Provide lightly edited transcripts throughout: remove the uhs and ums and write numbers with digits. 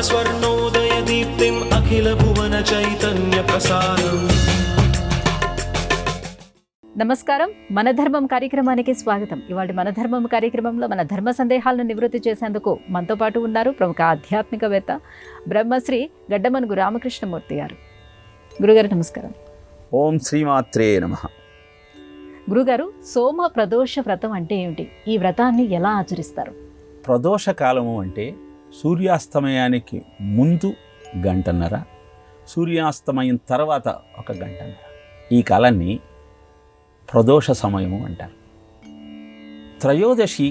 स्वर्णोदयदीप्तिम् अखिलभुवनचैतन्यप्रसारम्। నమస్కారం, మన ధర్మం కార్యక్రమానికి స్వాగతం. ఇవాళ మన ధర్మం కార్యక్రమంలో మన ధర్మ సందేహాలను నివృత్తి చేసేందుకు మనతో పాటు ఉన్నారు ప్రముఖ ఆధ్యాత్మికవేత్త బ్రహ్మశ్రీ గడ్డమనుగు రామకృష్ణమూర్తి గారు. గురుగారు నమస్కారం. ఓం శ్రీమాత్రే నమః. గురుగారు, సోమ ప్రదోష వ్రతం అంటే ఏమిటి? ఈ వ్రతాన్ని ఎలా ఆచరిస్తారు? ప్రదోష కాలము అంటే సూర్యాస్తమయానికి ముందు గంటన్నర, సూర్యాస్తమయం తర్వాత ఒక గంటన్నర, ఈ కాలాన్ని ప్రదోష సమయము అంటారు. త్రయోదశి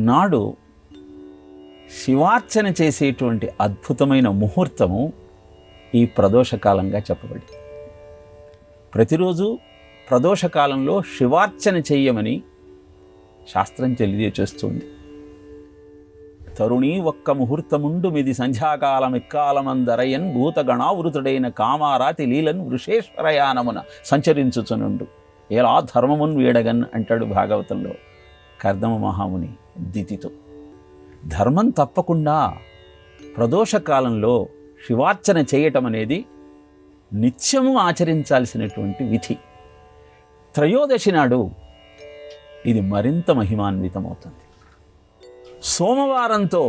నాడు శివార్చన చేసేటువంటి అద్భుతమైన ముహూర్తము ఈ ప్రదోషకాలంగా చెప్పబడింది. ప్రతిరోజు ప్రదోషకాలంలో శివార్చన చెయ్యమని శాస్త్రం తెలియచేస్తుంది. తరుణి ఒక్క ముహూర్తముండు మిది సంధ్యాకాలం ఎక్కాలమందరయన్ భూతగణావృతుడైన కామారాతి లీలన్ వృషేశ్వరయానమున సంచరించుచునుండు ఎలా ధర్మమున్ వీడగన్ అంటాడు భాగవతంలో కర్దమ మహాముని దితితో. ధర్మం తప్పకుండా ప్రదోషకాలంలో శివార్చన చేయటం అనేది నిత్యము ఆచరించాల్సినటువంటి విధి. త్రయోదశి నాడు ఇది మరింత మహిమాన్వితమవుతుంది. సోమవారంతో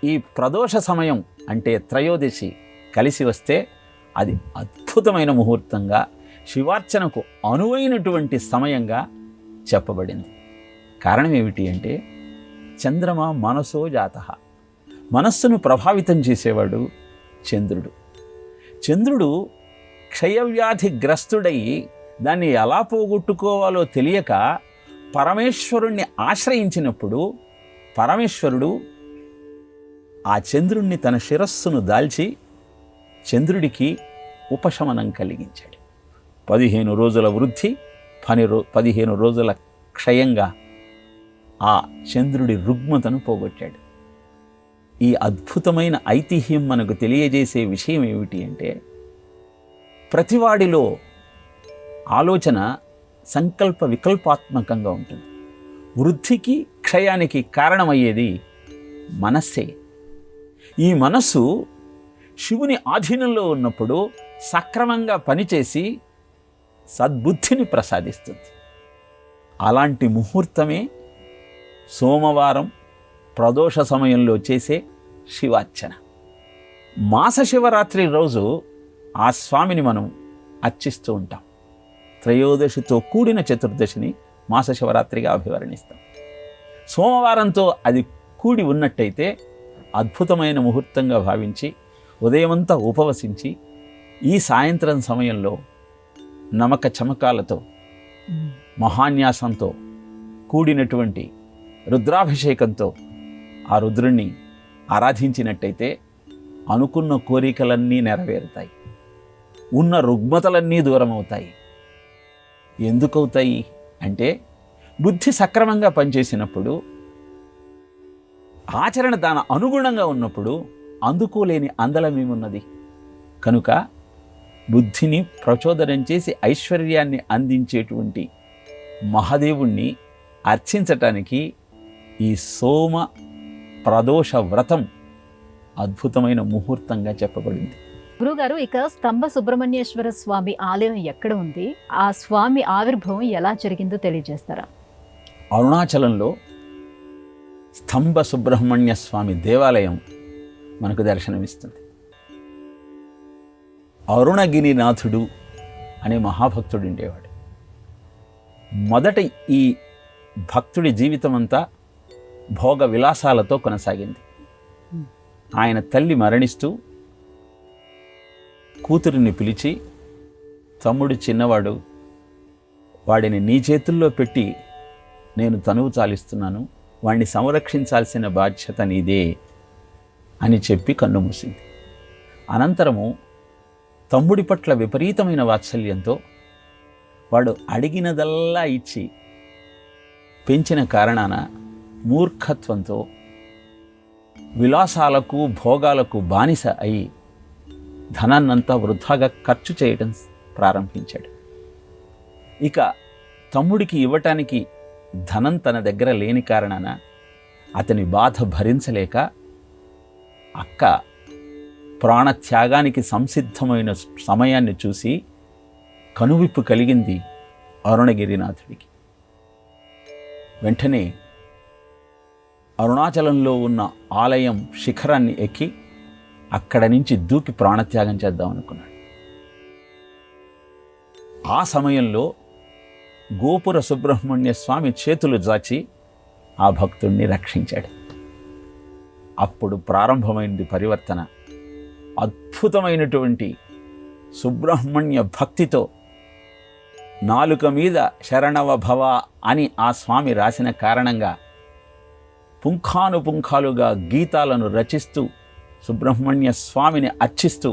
ఈ ప్రదోష సమయం అంటే త్రయోదశి కలిసి వస్తే అది అద్భుతమైన ముహూర్తంగా, శివార్చనకు అనువైనటువంటి సమయంగా చెప్పబడింది. కారణం ఏమిటి అంటే చంద్రమ మనసో జాతః, మనస్సును ప్రభావితం చేసేవాడు చంద్రుడు. చంద్రుడు క్షయవ్యాధి గ్రస్తుడై దాన్ని ఎలా పోగొట్టుకోవాలో తెలియక పరమేశ్వరుణ్ణి ఆశ్రయించినప్పుడు పరమేశ్వరుడు ఆ చంద్రుణ్ణి తన శిరస్సును దాల్చి చంద్రుడికి ఉపశమనం కలిగించాడు. 15 రోజుల వృద్ధి, 15 రోజుల క్షయంగా ఆ చంద్రుడి రుగ్మతను పోగొట్టాడు. ఈ అద్భుతమైన ఐతిహ్యం మనకు తెలియజేసే విషయం ఏమిటి అంటే ప్రతివాడిలో ఆలోచన సంకల్ప వికల్పాత్మకంగా ఉంటుంది. వృద్ధికి క్షయానికి కారణమయ్యేది మనస్సే. ఈ మనస్సు శివుని ఆధీనంలో ఉన్నప్పుడు సక్రమంగా పనిచేసి సద్బుద్ధిని ప్రసాదిస్తుంది. అలాంటి ముహూర్తమే సోమవారం ప్రదోష సమయంలో చేసే శివార్చన. మాస శివరాత్రి రోజు ఆ స్వామిని మనం అర్చిస్తూ ఉంటాం. త్రయోదశితో కూడిన చతుర్దశిని మాస శివరాత్రిగా అభివర్ణిస్తాం. సోమవారంతో అది కూడి ఉన్నట్టయితే అద్భుతమైన ముహూర్తంగా భావించి ఉదయమంతా ఉపవసించి ఈ సాయంత్రం సమయంలో నమక చమకాలతో మహాన్యాసంతో కూడినటువంటి రుద్రాభిషేకంతో ఆ రుద్రుణ్ణి ఆరాధించినట్టయితే అనుకున్న కోరికలన్నీ నెరవేరుతాయి, ఉన్న రుగ్మతలన్నీ దూరం అవుతాయి. ఎందుకవుతాయి అంటే బుద్ధి సక్రమంగా పనిచేసినప్పుడు, ఆచరణ దాని అనుగుణంగా ఉన్నప్పుడు అందుకోలేని అందలమేమున్నది. కనుక బుద్ధిని ప్రచోదనం చేసి ఐశ్వర్యాన్ని అందించేటువంటి మహాదేవుణ్ణి అర్చించటానికి ఈ సోమ ప్రదోష వ్రతం అద్భుతమైన ముహూర్తంగా చెప్పబడింది. గురుగారు, ఇక స్తంభ సుబ్రహ్మణ్యేశ్వర స్వామి ఆలయం ఎక్కడ ఉంది? ఆ స్వామి ఆవిర్భావం ఎలా జరిగిందో తెలియజేస్తారా? అరుణాచలంలో స్తంభ సుబ్రహ్మణ్య స్వామి దేవాలయం మనకు దర్శనమిస్తుంది. అరుణగిరినాథుడు అనే మహాభక్తుడు ఉండేవాడు. మొదట ఈ భక్తుడి జీవితం అంతా భోగ విలాసాలతో కొనసాగింది. ఆయన తల్లి మరణిస్తూ కూతురిని పిలిచి, తమ్ముడు చిన్నవాడు, వాడిని నీ చేతుల్లో పెట్టి నేను తనువు చాలిస్తున్నాను, వాడిని సంరక్షించాల్సిన బాధ్యత నీదే అని చెప్పి కన్నుమూసింది. అనంతరము తమ్ముడి పట్ల విపరీతమైన వాత్సల్యంతో వాడు అడిగినదల్లా ఇచ్చి పెంచిన కారణాన మూర్ఖత్వంతో విలాసాలకు భోగాలకు బానిస అయి ధనాన్నంతా వృధాగా ఖర్చు చేయడం ప్రారంభించాడు. ఇక తమ్ముడికి ఇవ్వటానికి ధనం తన దగ్గర లేని కారణాన అతని బాధ భరించలేక అక్క ప్రాణత్యాగానికి సంసిద్ధమైన సమయాన్ని చూసి కనువిప్పు కలిగింది అరుణగిరినాథుడికి. వెంటనే అరుణాచలంలో ఉన్న ఆలయం శిఖరాన్ని ఎక్కి అక్కడ నుంచి దూకి ప్రాణత్యాగం చేద్దాం అనుకున్నాడు. ఆ సమయంలో గోపుర సుబ్రహ్మణ్య స్వామి చేతులు జాచి ఆ భక్తుణ్ణి రక్షించాడు. అప్పుడు ప్రారంభమైంది పరివర్తన. అద్భుతమైనటువంటి సుబ్రహ్మణ్య భక్తితో నాలుక మీద శరణవ భవ అని ఆ స్వామి రాసిన కారణంగా పుంఖానుపుంఖాలుగా గీతాలను రచిస్తూ సుబ్రహ్మణ్య స్వామిని అర్చిస్తూ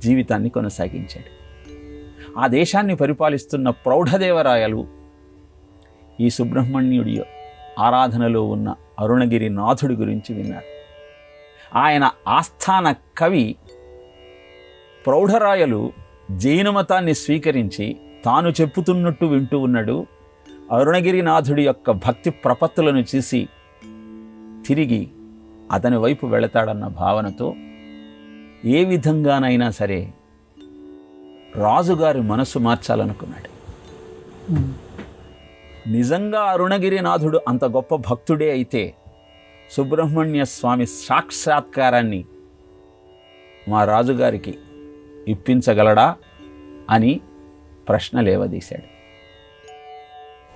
జీవితాన్ని కొనసాగించాడు. ఆ దేశాన్ని పరిపాలిస్తున్న ప్రౌఢదేవరాయలు ఈ సుబ్రహ్మణ్యుడి ఆరాధనలో ఉన్న అరుణగిరి నాథుడి గురించి విన్నారు. ఆయన ఆస్థాన కవి ప్రౌఢరాయలు జైన మతాన్ని స్వీకరించి తాను చెప్పుతున్నట్టు వింటూ ఉన్నాడు. అరుణగిరినాథుడి యొక్క భక్తి ప్రపత్తులను చూసి తిరిగి అతని వైపు వెళతాడన్న భావనతో ఏ విధంగానైనా సరే రాజుగారి మనసు మార్చాలనుకున్నాడు. నిజంగా అరుణగిరినాథుడు అంత గొప్ప భక్తుడే అయితే సుబ్రహ్మణ్య స్వామి సాక్షాత్కారాన్ని మా రాజుగారికి ఇప్పించగలడా అని ప్రశ్న లేవదీశాడు.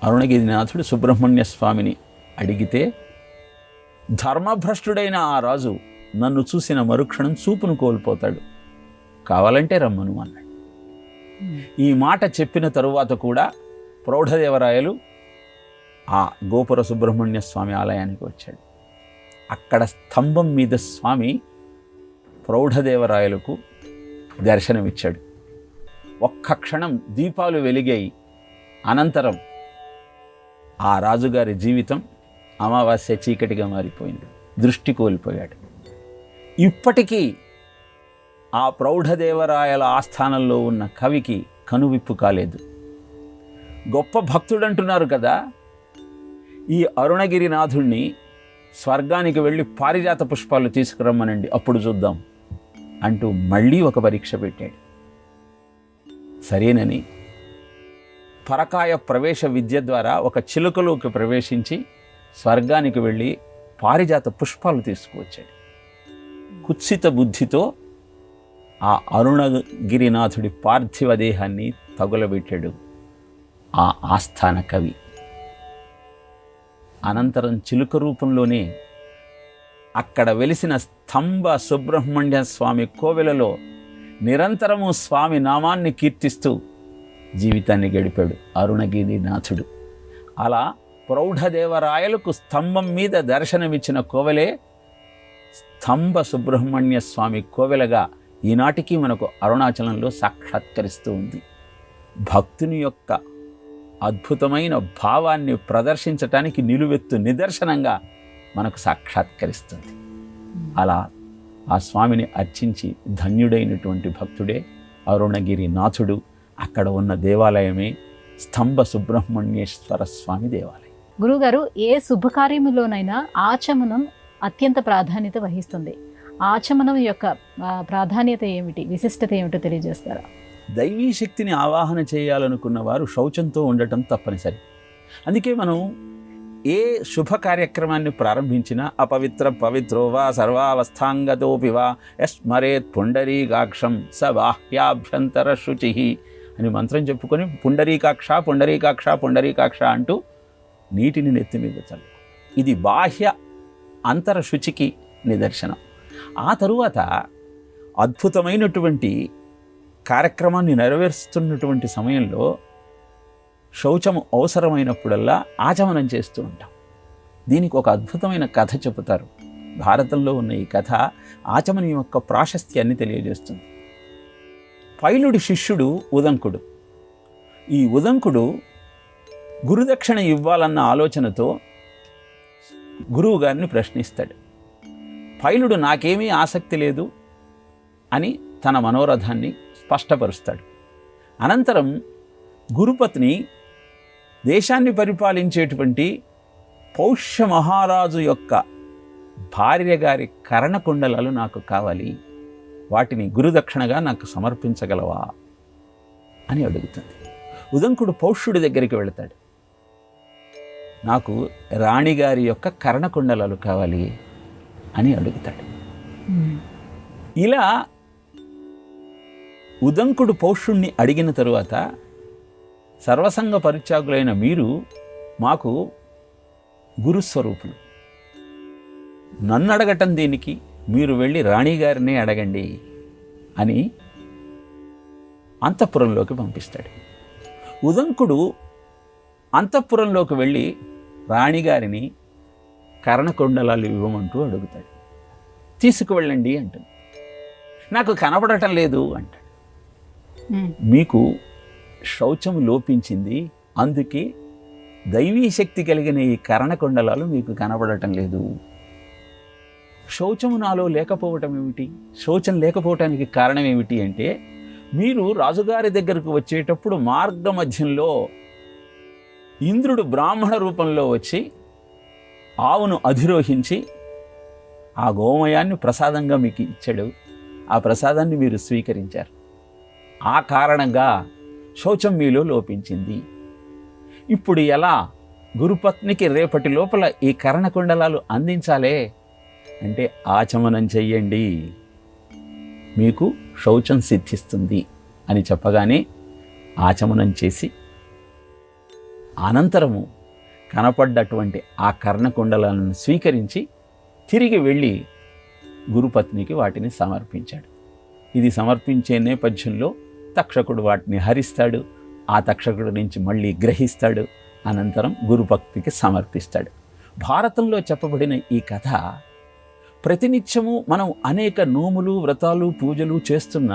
అరుణగిరినాథుడు సుబ్రహ్మణ్య స్వామిని అడిగితే, ధర్మభ్రష్టుడైన ఆ రాజు నన్ను చూసిన మరుక్షణం చూపును కోల్పోతాడు, కావాలంటే రమ్మను అన్నాడు. ఈ మాట చెప్పిన తరువాత కూడా ప్రౌఢదేవరాయలు ఆ గోపుర సుబ్రహ్మణ్య స్వామి ఆలయానికి వచ్చాడు. అక్కడ స్తంభం మీద స్వామి ప్రౌఢదేవరాయలకు దర్శనమిచ్చాడు. ఒక్క క్షణం దీపాలు వెలిగాయి. అనంతరం ఆ రాజుగారి జీవితం అమావాస్య చీకటిగా మారిపోయింది. దృష్టి కోల్పోయాడు. ఇప్పటికీ ఆ ప్రౌఢదేవరాయల ఆస్థానంలో ఉన్న కవికి కనువిప్పు కాలేదు. గొప్ప భక్తుడంటున్నారు కదా, ఈ అరుణగిరినాథుణ్ణి స్వర్గానికి వెళ్ళి పారిజాత పుష్పాలు తీసుకురమ్మనండి, అప్పుడు చూద్దాం అంటూ మళ్ళీ ఒక పరీక్ష పెట్టాడు. సరేనని పరకాయ ప్రవేశ విద్య ద్వారా ఒక చిలుకలోకి ప్రవేశించి స్వర్గానికి వెళ్ళి పారిజాత పుష్పాలు తీసుకువచ్చాడు. కుత్సిత బుద్ధితో ఆ అరుణగిరినాథుడి పార్థివ దేహాన్ని తగులబెట్టాడు ఆ ఆస్థాన కవి. అనంతరం చిలుక రూపంలోనే అక్కడ వెలిసిన స్తంభ సుబ్రహ్మణ్య స్వామి కోవెలలో నిరంతరము స్వామి నామాన్ని కీర్తిస్తూ జీవితాన్ని గడిపాడు అరుణగిరినాథుడు. అలా ప్రౌఢదేవరాయలకు స్తంభం మీద దర్శనమిచ్చిన కోవెలే స్తంభ సుబ్రహ్మణ్య స్వామి కోవెలగా ఈనాటికి మనకు అరుణాచలంలో సాక్షాత్కరిస్తూ ఉంది. భక్తుని యొక్క అద్భుతమైన భావాన్ని ప్రదర్శించటానికి నిలువెత్తు నిదర్శనంగా మనకు సాక్షాత్కరిస్తుంది. అలా ఆ స్వామిని అర్చించి ధన్యుడైనటువంటి భక్తుడే అరుణగిరినాథుడు. అక్కడ ఉన్న దేవాలయమే స్తంభ సుబ్రహ్మణ్యేశ్వర స్వామి దేవాలయం. గురువుగారు, ఏ శుభకార్యములోనైనా ఆచమనం అత్యంత ప్రాధాన్యత వహిస్తుంది. ఆచమనం యొక్క ప్రాధాన్యత ఏమిటి, విశిష్టత ఏమిటో తెలియజేస్తారా? దైవీ శక్తిని ఆవాహన చేయాలనుకున్న వారు శౌచంతో ఉండటం తప్పనిసరి. అందుకే మనం ఏ శుభ కార్యక్రమాన్ని ప్రారంభించినా అపవిత్ర పవిత్రో వా సర్వావస్థాంగతోపి వా యస్మరేత్ పుండరీకాక్షం స బాహ్యాభ్యంతర శుచి అని మంత్రం చెప్పుకొని పుండరీకాక్ష పుండరీకాక్ష పుండరీకాక్ష అంటూ నీటిని నెత్తి మీద చల్లు. ఇది బాహ్య అంతర శుచికి నిదర్శనం. ఆ తరువాత అద్భుతమైనటువంటి కార్యక్రమాన్ని నెరవేరుస్తున్నటువంటి సమయంలో శౌచము అవసరమైనప్పుడల్లా ఆచమనం చేస్తూ ఉంటాం. దీనికి ఒక అద్భుతమైన కథ చెబుతారు. భారతంలో ఉన్న ఈ కథ ఆచమనం యొక్క ప్రాశస్త్యాన్ని తెలియజేస్తుంది. పైలుడి శిష్యుడు ఉదంకుడు. ఈ ఉదంకుడు గురుదక్షిణ ఇవ్వాలన్న ఆలోచనతో గురువు గారిని ప్రశ్నిస్తాడు. పైలుడు నాకేమీ ఆసక్తి లేదు అని తన మనోరథాన్ని స్పష్టపరుస్తాడు. అనంతరం గురుపత్ని దేశాన్ని పరిపాలించేటువంటి పౌష్య మహారాజు యొక్క భార్య గారి కర్ణకుండలాలు నాకు కావాలి వాటిని గురుదక్షిణగా నాకు సమర్పించగలవా అని అడుగుతుంది. ఉదంకుడు పౌష్యుడి దగ్గరికి వెళతాడు. నాకు రాణిగారి యొక్క కర్ణకుండలాలు కావాలి అని అడుగుతాడు. ఇలా ఉదంకుడు పౌష్యుణ్ణి అడిగిన తరువాత సర్వసంగ పరిత్యాగులైన మీరు మాకు గురుస్వరూపులు, నన్ను అడగటం దీనికి, మీరు వెళ్ళి రాణిగారినే అడగండి అని అంతఃపురంలోకి పంపిస్తాడు. ఉదంకుడు అంతఃపురంలోకి వెళ్ళి రాణిగారిని కర్ణకుండలాలు ఇవ్వమంటూ అడుగుతాడు. తీసుకువెళ్ళండి అంటుంది. నాకు కనపడటం లేదు అంటాడు. మీకు శౌచం లోపించింది, అందుకే దైవీ శక్తి కలిగిన ఈ కర్ణకుండలాలు మీకు కనపడటం లేదు. శౌచము నాలో లేకపోవటం ఏమిటి? శౌచం లేకపోవటానికి కారణం ఏమిటి అంటే, మీరు రాజుగారి దగ్గరకు వచ్చేటప్పుడు మార్గ మధ్యంలో ఇంద్రుడు బ్రాహ్మణ రూపంలో వచ్చి ఆవును అధిరోహించి ఆ గోమయాన్ని ప్రసాదంగా మీకు ఇచ్చాడు. ఆ ప్రసాదాన్ని మీరు స్వీకరించారు. ఆ కారణంగా శౌచం మీలో లోపించింది. ఇప్పుడు ఎలా గురుపత్నికి రేపటి లోపల ఈ కర్ణకుండలాలు అందించాలే అంటే, ఆచమనం చెయ్యండి, మీకు శౌచం సిద్ధిస్తుంది అని చెప్పగానే ఆచమనం చేసి అనంతరము కనపడ్డటువంటి ఆ కర్ణకుండలను స్వీకరించి తిరిగి వెళ్ళి గురుపత్నికి వాటిని సమర్పించాడు. ఇది సమర్పించే నేపథ్యంలో తక్షకుడు వాటిని హరిస్తాడు. ఆ తక్షకుడి నుంచి మళ్ళీ గ్రహిస్తాడు. అనంతరం గురుపత్నికి సమర్పిస్తాడు. భారతంలో చెప్పబడిన ఈ కథ ప్రతినిత్యము మనం అనేక నోములు, వ్రతాలు, పూజలు చేస్తున్న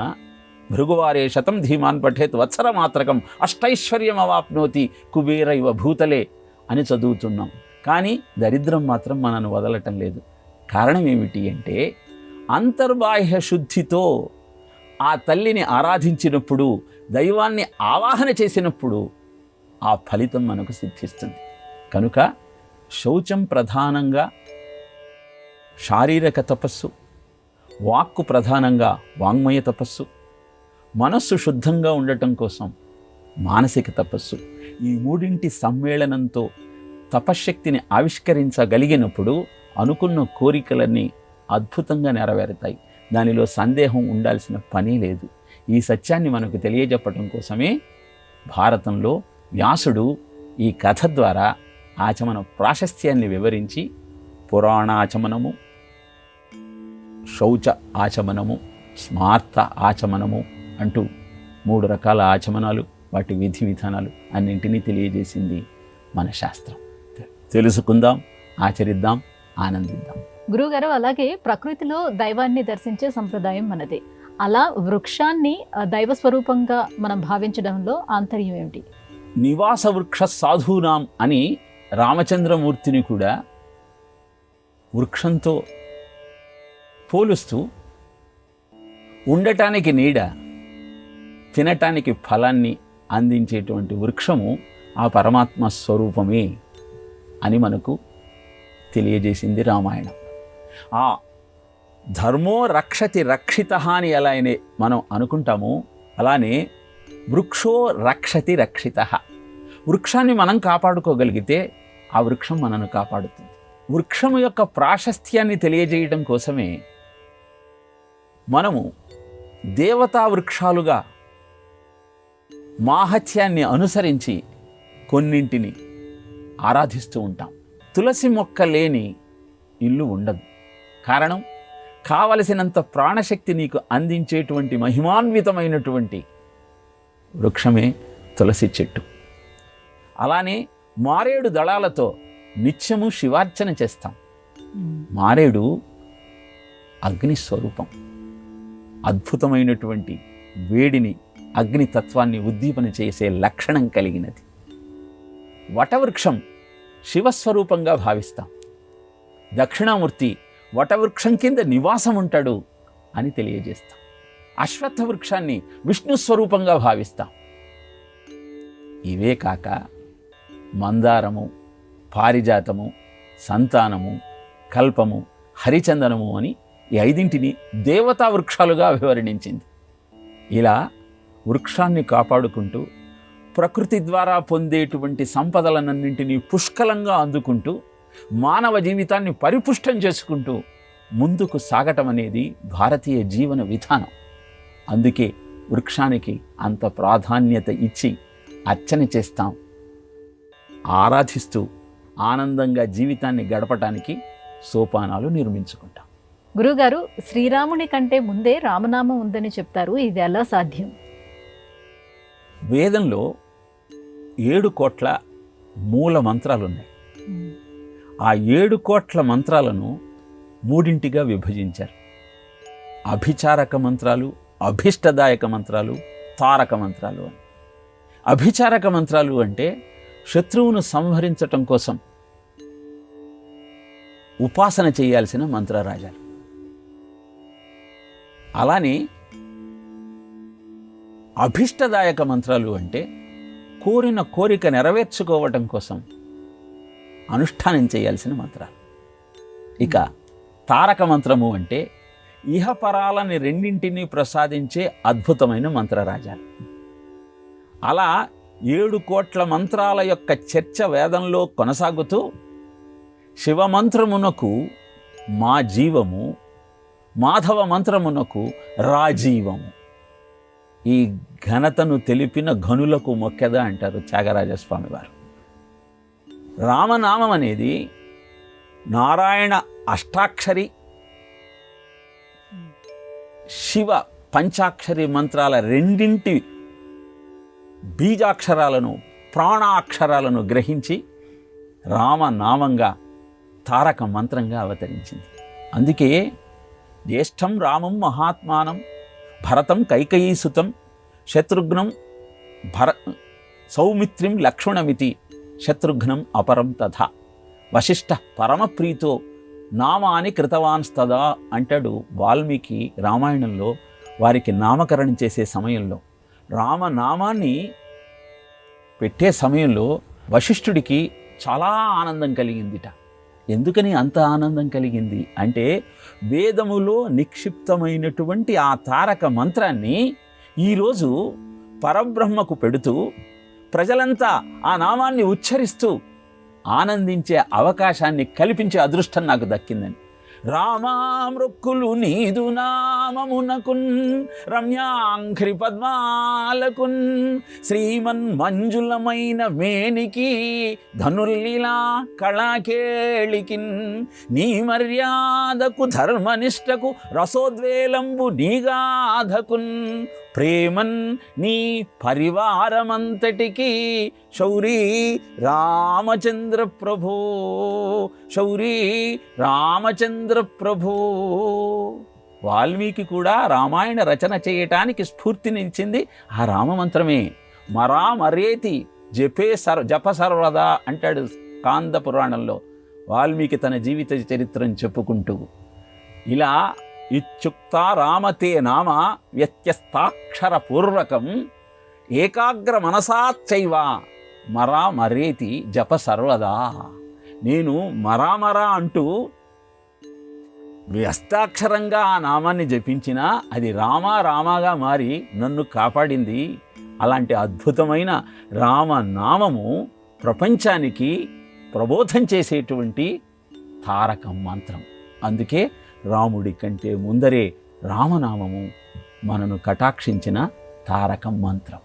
భృగువారే శతం ధీమాన్ పఠేత్ వత్సరమాత్రకం అష్టైశ్వర్యమవాప్నోతి కుబేర ఇవ భూతలే అని చదువుతున్నాం. కానీ దరిద్రం మాత్రం మనను వదలటం లేదు. కారణం ఏమిటి అంటే, అంతర్బాహ్య శుద్ధితో ఆ తల్లిని ఆరాధించినప్పుడు, దైవాన్ని ఆవాహన చేసినప్పుడు ఆ ఫలితం మనకు సిద్ధిస్తుంది. కనుక శౌచం ప్రధానంగా శారీరక తపస్సు, వాక్కు ప్రధానంగా వాంగ్మయ తపస్సు, మనస్సు శుద్ధంగా ఉండటం కోసం మానసిక తపస్సు. ఈ మూడింటి సమ్మేళనంతో తపశ్శక్తిని ఆవిష్కరించగలిగినప్పుడు అనుకున్న కోరికలన్నీ అద్భుతంగా నెరవేరుతాయి. దానిలో సందేహం ఉండాల్సిన పని లేదు. ఈ సత్యాన్ని మనకు తెలియజెప్పడం కోసమే భారతంలో వ్యాసుడు ఈ కథ ద్వారా ఆచమన ప్రాశస్త్యాన్ని వివరించి పురాణాచమనము, శౌచ ఆచమనము, స్మార్త ఆచమనము అంటూ 3 రకాల ఆచమనాలు, వాటి విధి విధానాలు అన్నింటినీ తెలియజేసింది మన శాస్త్రం. తెలుసుకుందాం, ఆచరిద్దాం, ఆనందిద్దాం. గురువుగారు, అలాగే ప్రకృతిలో దైవాన్ని దర్శించే సంప్రదాయం మనది. అలా వృక్షాన్ని దైవ స్వరూపంగా మనం భావించడంలో ఆంతర్యం ఏమిటి? నివాస వృక్ష సాధూనాం అని రామచంద్రమూర్తిని కూడా వృక్షంతో పోలుస్తూ, ఉండటానికి నీడ, తినటానికి ఫలాన్ని అందించేటువంటి వృక్షము ఆ పరమాత్మ స్వరూపమే అని మనకు తెలియజేసింది రామాయణం. ఆ ధర్మో రక్షతి రక్షిత అని ఎలా అయినా మనం అనుకుంటామో, అలానే వృక్షో రక్షతి రక్షిత. వృక్షాన్ని మనం కాపాడుకోగలిగితే ఆ వృక్షం మనను కాపాడుతుంది. వృక్షం యొక్క ప్రాశస్త్యాన్ని తెలియజేయడం కోసమే మనము దేవతా వృక్షాలుగా మాహత్యాన్ని అనుసరించి కొన్నింటిని ఆరాధిస్తూ ఉంటాం. తులసి మొక్క లేని ఇల్లు ఉండదు. కారణం, కావలసినంత ప్రాణశక్తి నీకు అందించేటువంటి మహిమాన్వితమైనటువంటి వృక్షమే తులసి చెట్టు. అలానే మారేడు దళాలతో నిత్యము శివార్చన చేస్తాం. మారేడు అగ్నిస్వరూపం. అద్భుతమైనటువంటి వేడిని, అగ్నితత్వాన్ని ఉద్దీపన చేసే లక్షణం కలిగినది. వటవృక్షం శివస్వరూపంగా భావిస్తాం. దక్షిణామూర్తి వటవృక్షం కింద నివాసం ఉంటాడు అని తెలియజేస్తాం. అశ్వత్థ వృక్షాన్ని విష్ణు స్వరూపంగా భావిస్తాం. ఇవే కాక మందారము, పారిజాతము, సంతానము, కల్పము, హరిచందనము అని ఈ 5 దేవతా వృక్షాలుగా వివరణించింది. ఇలా వృక్షాన్ని కాపాడుకుంటూ ప్రకృతి ద్వారా పొందేటువంటి సంపదలన్నింటినీ పుష్కలంగా అందుకుంటూ మానవ జీవితాన్ని పరిపుష్టం చేసుకుంటూ ముందుకు సాగటం అనేది భారతీయ జీవన విధానం. అందుకే వృక్షానికి అంత ప్రాధాన్యత ఇచ్చి అర్చన చేస్తాం, ఆరాధిస్తూ ఆనందంగా జీవితాన్ని గడపటానికి సోపానాలు నిర్మించుకుంటాం. గురుగారు, శ్రీరాముని కంటే ముందే రామనామం ఉందని చెప్తారు, ఇది ఎలా సాధ్యం? వేదంలో 7 కోట్ల మూల మంత్రాలు ఉన్నాయి. ఆ 7 కోట్ల మంత్రాలను 3గా విభజించారు. అభిచారక మంత్రాలు, అభిష్టదాయక మంత్రాలు, తారక మంత్రాలు అని. అభిచారక మంత్రాలు అంటే శత్రువును సంహరించటం కోసం ఉపాసన చేయాల్సిన మంత్రరాజాలు. అలానే అభిష్టదాయక మంత్రాలు అంటే కోరిన కోరిక నెరవేర్చుకోవటం కోసం అనుష్ఠానం చేయాల్సిన మంత్రాలు. ఇక తారక మంత్రము అంటే ఇహపరాలని రెండింటినీ ప్రసాదించే అద్భుతమైన మంత్రరాజాలు. అలా 7 కోట్ల మంత్రాల యొక్క చర్చ వేదంలో కొనసాగుతూ శివమంత్రమునకు మా జీవము, మాధవ మంత్రమునకు రాజీవము, ఈ ఘనతను తెలిపిన ఘనులకు మొక్కెద అంటారు త్యాగరాజస్వామి వారు. రామనామం అనేది నారాయణ అష్టాక్షరి, శివ పంచాక్షరి మంత్రాల రెండింటి బీజాక్షరాలను, ప్రాణాక్షరాలను గ్రహించి రామనామంగా తారక మంత్రంగా అవతరించింది. అందుకే జ్యేష్ఠం రామం మహాత్మానం భరతం కైకయీసుతం శత్రుఘ్నం సౌమిత్రిం లక్ష్మణమితి శత్రుఘ్నం అపరం తథా వశిష్ఠ పరమప్రీతో నామాని కృతవాన్స్తదా అంటాడు వాల్మీకి రామాయణంలో. వారికి నామకరణం చేసే సమయంలో, రామనామాన్ని పెట్టే సమయంలో వశిష్ఠుడికి చాలా ఆనందం కలిగిందిట. ఎందుకని అంత ఆనందం కలిగింది అంటే, వేదములో నిక్షిప్తమైనటువంటి ఆ తారక మంత్రాన్ని ఈరోజు పరబ్రహ్మకు పెడుతూ ప్రజలంతా ఆ నామాన్ని ఉచ్చరిస్తూ ఆనందించే అవకాశాన్ని కల్పించే అదృష్టం నాకు దక్కిందని. రామామృక్కులు నీదు నామమునకున్ రమ్యాంఘ్రి పద్మాలకున్ శ్రీమన్ మంజులమైన మేనికి ధనుల్లీలా కళాకేళికిన్ నీ మర్యాదకు ధర్మనిష్టకు రసోద్వేలంబు నీగాధకున్ ప్రేమన్ నీ పరివారమంతటికి శౌరీ రామచంద్ర ప్రభో, శౌరీ రామచంద్ర ప్రభో. వాల్మీకి కూడా రామాయణ రచన చేయటానికి స్ఫూర్తినిచ్చింది ఆ రామమంత్రమే. మరా మరేతి జప సర్వదా అంటాడు కాంద పురాణంలో వాల్మీకి తన జీవిత చరిత్రను చెప్పుకుంటూ. ఇలా ఇత్యుక్త రామతే నామ వ్యత్యస్తాక్షర పూర్వకం ఏకాగ్ర మనసాచ్చైవ మరా మరేతి జప సర్వదా. నేను మరామరా అంటూ వ్యస్తాక్షరంగా ఆ నామాన్ని జపించినా అది రామాగా మారి నన్ను కాపాడింది. అలాంటి అద్భుతమైన రామనామము ప్రపంచానికి ప్రబోధం చేసేటువంటి తారక మంత్రం. అందుకే రాముడి కంటే ముందరే రామనామము మనను కటాక్షించిన తారక మంత్రం.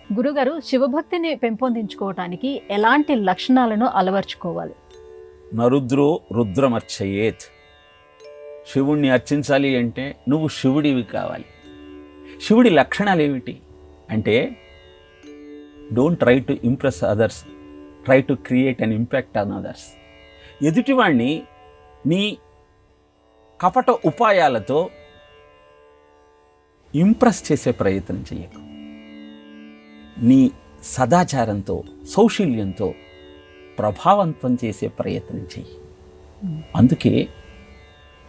గురుగారు, శివభక్తిని పెంపొందించుకోవటానికి ఎలాంటి లక్షణాలను అలవర్చుకోవాలి? నరుద్రో రుద్రమర్చయేత్. శివుణ్ణి అర్చించాలి అంటే నువ్వు శివుడివి కావాలి. శివుడి లక్షణాలు ఏమిటి అంటే, don't try to impress others, try to create an impact on others. ఎదుటివాణ్ణి నీ కపట ఉపాయాలతో ఇంప్రెస్ చేసే ప్రయత్నం చేయకు. నీ సదాచారంతో, సౌశీల్యంతో ప్రభావవంతం చేసే ప్రయత్నం చెయ్యి. అందుకే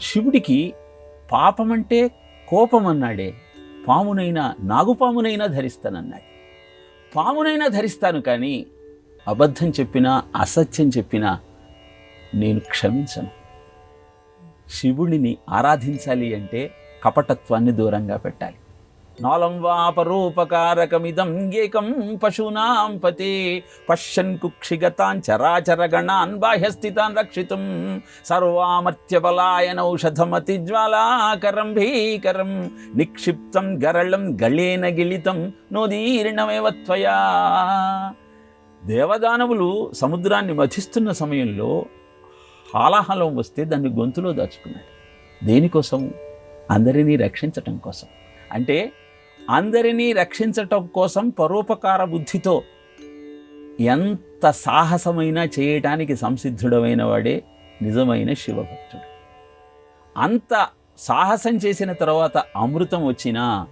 శివుడికి పాపమంటే కోపం అన్నాడే, పామునైనా నాగుపామునైనా ధరిస్తానన్నాడు. పామునైనా ధరిస్తాను కానీ అబద్ధం చెప్పినా, అసత్యం చెప్పినా నేను క్షమించను. శివుడిని ఆరాధించాలి అంటే కపటత్వాన్ని దూరంగా పెట్టాలి. నాలం వాపరూపకారకమిదం ఏకం పశూనాం పతే పశ్యన్ కుక్షిగతాన్ చరాచరగణాన్ బాహ్యస్థితాన్ రక్షితుం సర్వామర్త్యపలాయనౌషధమతి జ్వాలాకరం భీకరం నిక్షిప్తం గరళం గళేన గిళితం నోదీర్ణమేవ త్వయా. దేవదానవులు సముద్రాన్ని మథిస్తున్న సమయంలో హాలాహలం వస్తే దాన్ని గొంతులో దాచుకున్నాడు. దేనికోసం? అందరినీ రక్షించటం కోసం. అంటే అందరినీ రక్షించటం కోసం పరోపకార బుద్ధితో ఎంత సాహసమైనా చేయటానికి సంసిద్ధుడమైన వాడే నిజమైన శివభక్తుడు. అంత సాహసం చేసిన తర్వాత అమృతం వచ్చినా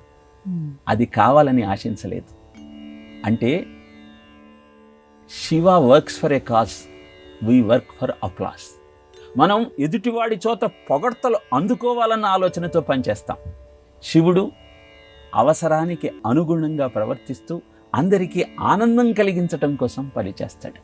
అది కావాలని ఆశించలేదు. అంటే Shiva works for a cause, we work for applause. మనం ఎదుటివాడి చోట పొగడ్తలు అందుకోవాలన్న ఆలోచనతో పనిచేస్తాం. శివుడు అవసరానికి అనుగుణంగా ప్రవర్తిస్తూ అందరికీ ఆనందం కలిగించటం కోసం పనిచేస్తాడు.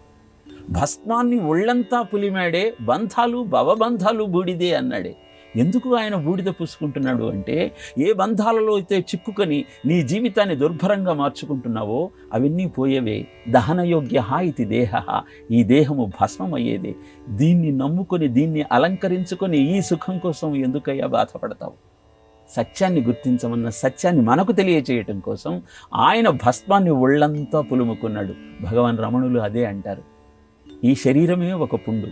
భస్మాన్ని ఒళ్ళంతా పులిమాడే, బంధాలు భవబంధాలు బూడిదే అన్నాడే. ఎందుకు ఆయన బూడిద పూసుకుంటున్నాడు అంటే, ఏ బంధాలలో అయితే చిక్కుకొని నీ జీవితాన్ని దుర్భరంగా మార్చుకుంటున్నావో అవన్నీ పోయేవే. దహనయోగ్య ఇది దేహ, ఈ దేహము భస్మమయ్యేదే. దీన్ని నమ్ముకొని దీన్ని అలంకరించుకొని ఈ సుఖం కోసం ఎందుకయ్యా బాధపడతావు? సత్యాన్ని గుర్తించమన్న సత్యాన్ని మనకు తెలియచేయటం కోసం ఆయన భస్మాన్ని ఒళ్ళంతా పులుముకున్నాడు. భగవాన్ రమణులు అదే అంటారు, ఈ శరీరమే ఒక పుండు,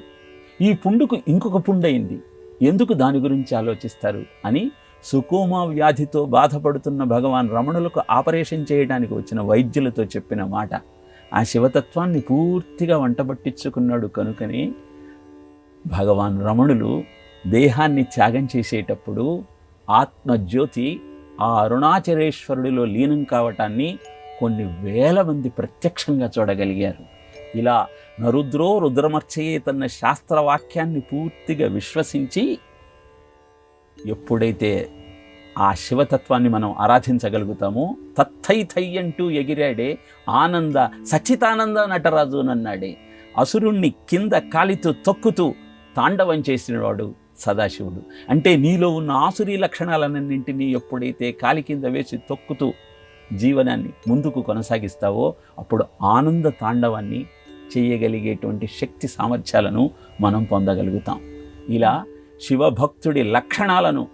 ఈ పుండుకు ఇంకొక పుండయింది, ఎందుకు దాని గురించి ఆలోచిస్తారు అని సుకోమా వ్యాధితో బాధపడుతున్న భగవాన్ రమణులకు ఆపరేషన్ చేయడానికి వచ్చిన వైద్యులతో చెప్పిన మాట. ఆ శివతత్వాన్ని పూర్తిగా వంటబట్టించుకున్నాడు. కనుకనే భగవాన్ రమణులు దేహాన్ని త్యాగం చేసేటప్పుడు ఆత్మజ్యోతి ఆ అరుణాచలేశ్వరుడిలో లీనం కావటాన్ని కొన్ని వేల మంది ప్రత్యక్షంగా చూడగలిగారు. ఇలా నరుద్రో రుద్రమర్చయేతన్న శాస్త్రవాక్యాన్ని పూర్తిగా విశ్వసించి ఎప్పుడైతే ఆ శివతత్వాన్ని మనం ఆరాధించగలుగుతామో, తత్తై అంటూ ఎగిరాడే ఆనంద సచ్చితానంద నటరాజు నన్నాడే. అసురుణ్ణి కింద కాలితో తొక్కుతూ తాండవం చేసినవాడు సదాశివుడు. అంటే నీలో ఉన్న ఆసురీ లక్షణాలన్నింటినీ ఎప్పుడైతే కాలి కింద వేసి తొక్కుతూ జీవనాన్ని ముందుకు కొనసాగిస్తావో అప్పుడు ఆనంద తాండవాన్ని చేయగలిగేటువంటి శక్తి సామర్థ్యాలను మనం పొందగలుగుతాం. ఇలా శివభక్తుడి లక్షణాలను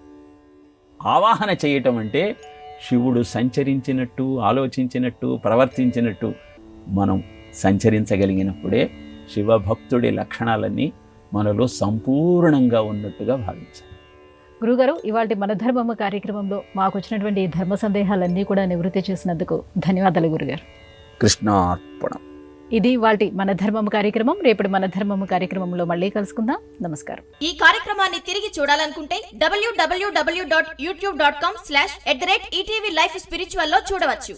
ఆవాహన చేయటం అంటే శివుడు సంచరించినట్టు, ఆలోచించినట్టు, ప్రవర్తించినట్టు మనం సంచరించగలిగినప్పుడే శివభక్తుడి లక్షణాలన్నీ మనలో సంపూర్ణంగా ఉన్నట్టుగా భావించాలి. గురుగారు, ఇవాళ మన ధర్మము కార్యక్రమంలో మాకు వచ్చినటువంటి ధర్మ సందేహాలన్నీ కూడా నివృత్తి చేసినందుకు ధన్యవాదాలు గురుగారు. కృష్ణార్పణం. ఇది వాటి మన ధర్మం కార్యక్రమం. రేపటి మన ధర్మము కార్యక్రమంలో మళ్ళీ కలుసుకుందాం. నమస్కారం. ఈ కార్యక్రమాన్ని తిరిగి చూడాలనుకుంటే www.youtube.com/@ETV Life Spiritual లో చూడవచ్చు.